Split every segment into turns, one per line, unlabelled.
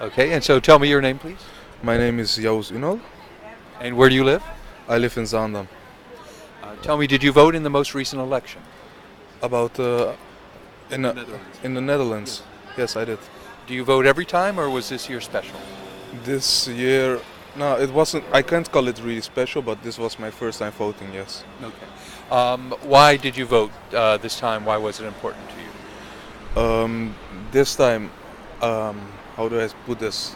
Okay, and so tell me your name, please.
My name is Joost Unal.
And where do you live?
I live in Zaandam.
Tell me, did you vote in the most recent election?
About in
The
uh,
Netherlands.
in the Netherlands. Yes, I did.
Do you vote every time, or was this year special?
This year, no, it wasn't. I can't call it really special, but this was my first time voting. Yes.
Okay. Why did you vote this time? Why was it important to you?
Um, this time, how do I put this?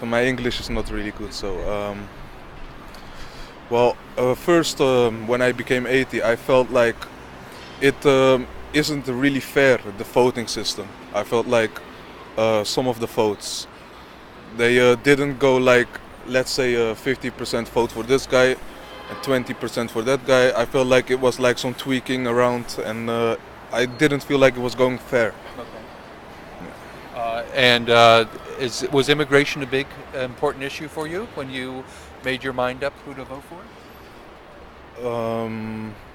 My English is not really good, so first when I became 80, I felt like it isn't really fair, the voting system. I felt like some of the votes they didn't go like, let's say 50% vote for this guy and 20% for that guy. I felt like it was like some tweaking around, and I didn't feel like it was going fair.
Okay. And was immigration a big, important issue for you when you made your mind up who to vote for?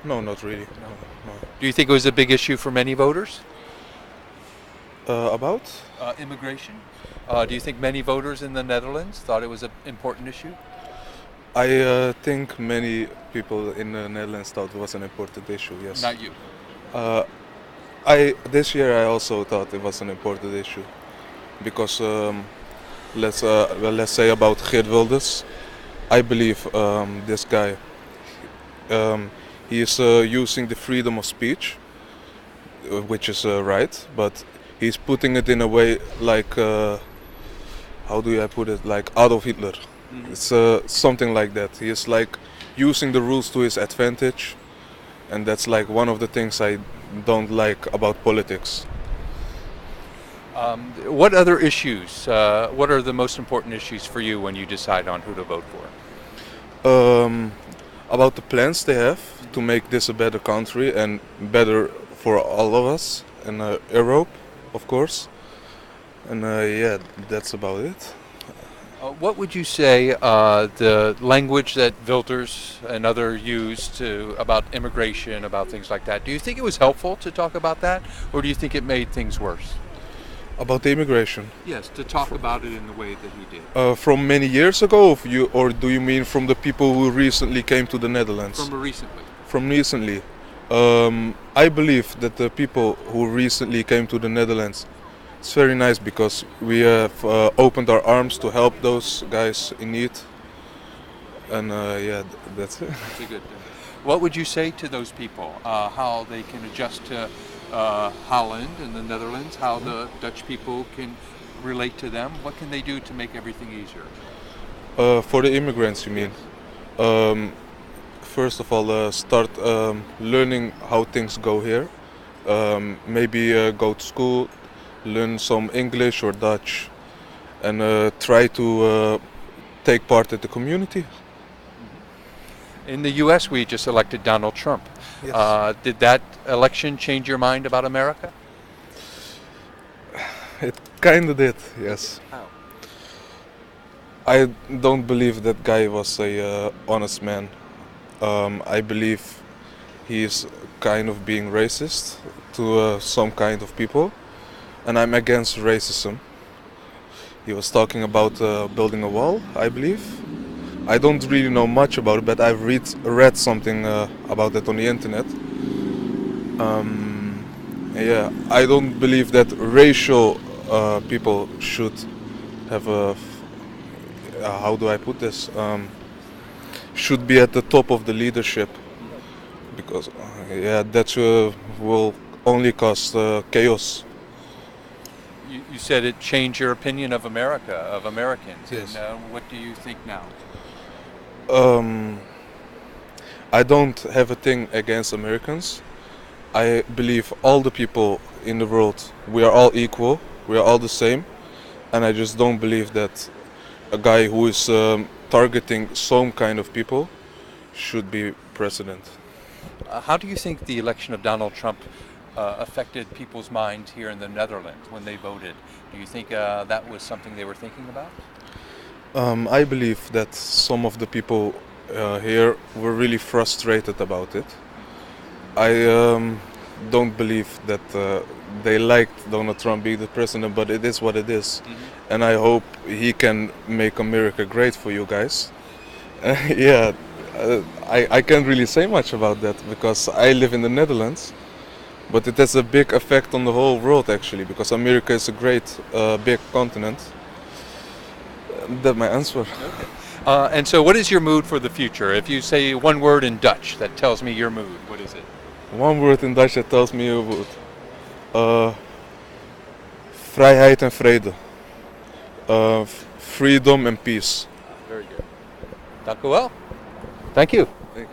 No, not really.
No.
No.
Do you think it was a big issue for many voters?
About?
Immigration. Do you think many voters in the Netherlands thought it was an important issue?
I think many people in the Netherlands thought it was an important issue. Yes.
Not you.
Uh, I this year I also thought it was an important issue because let's say about Geert Wilders. I believe this guy um, he is using the freedom of speech, which is right, but he's putting it in a way like how do I put it, like Adolf Hitler. It's something like that. He is like using the rules to his advantage, and that's like one of the things I don't like about politics.
What other issues? What are the most important issues for you when you decide on who to vote for?
About the plans they have to make this a better country and better for all of us in Europe, of course. And yeah, that's about it.
What would you say the language that Wilders and other used to about immigration, about things like that? Do you think it was helpful to talk about that, or do you think it made things worse?
About the immigration.
Yes, to talk about it in the way that he did.
From many years ago, or do you mean from the people who recently came to the Netherlands?
From recently.
From recently. I believe that the people who recently came to the Netherlands, it's very nice because we have opened our arms to help those guys in need. And yeah, that's it.
That's a good thing. What would you say to those people? How they can adjust to Holland and the Netherlands? How the Dutch people can relate to them? What can they do to make everything easier?
For the immigrants, you mean? Um, First of all, start learning how things go here. Maybe go to school, learn some English or Dutch, and try to take part in the community.
In the U.S., we just elected Donald Trump.
Yes.
Did that election change your mind about America?
It kind of did, yes.
How?
I don't believe that guy was a honest man. I believe he is kind of being racist to some kind of people, and I'm against racism. He was talking about building a wall, I believe. I don't really know much about it, but I've read something about it on the internet. Yeah, I don't believe that racial people should have a. How do I put this? Should be at the top of the leadership, because yeah, that will only cause chaos.
You said it changed your opinion of America, of Americans.
Yes.
And what do you think now?
I don't have a thing against Americans. I believe all the people in the world, we are all equal, we are all the same, and I just don't believe that a guy who is targeting some kind of people should be president.
How do you think the election of Donald Trump affected people's minds here in the Netherlands when they voted? Do you think that was something they were thinking about?
I believe that some of the people here were really frustrated about it. I don't believe that they liked Donald Trump being the president, but it is what it is. And I hope he can make America great for you guys. Yeah, I can't really say much about that because I live in the Netherlands, but it has a big effect on the whole world actually, because America is a great big continent. That's my answer.
And so, what is your mood for the future? If you say one word in Dutch that tells me your mood, what is it?
One word in Dutch that tells me your mood. Vrijheid en vrede. Freedom and peace.
Very good. Dank u wel. Thank you.